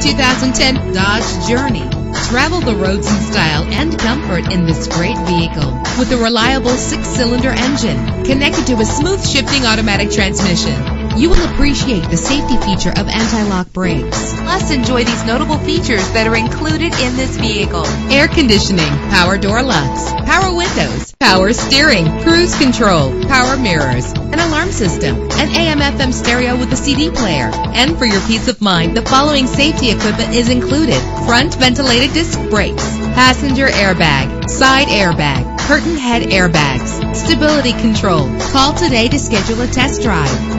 2010 Dodge Journey. Travel the roads in style and comfort in this great vehicle with a reliable 6-cylinder engine connected to a smooth shifting automatic transmission. You will appreciate the safety feature of anti-lock brakes. Plus, enjoy these notable features that are included in this vehicle: air conditioning, power door locks, power windows, power steering, cruise control, power mirrors, an alarm system, an AM/FM stereo with a CD player. And for your peace of mind, the following safety equipment is included: front ventilated disc brakes, passenger airbag, side airbag, curtain head airbags, stability control. Call today to schedule a test drive.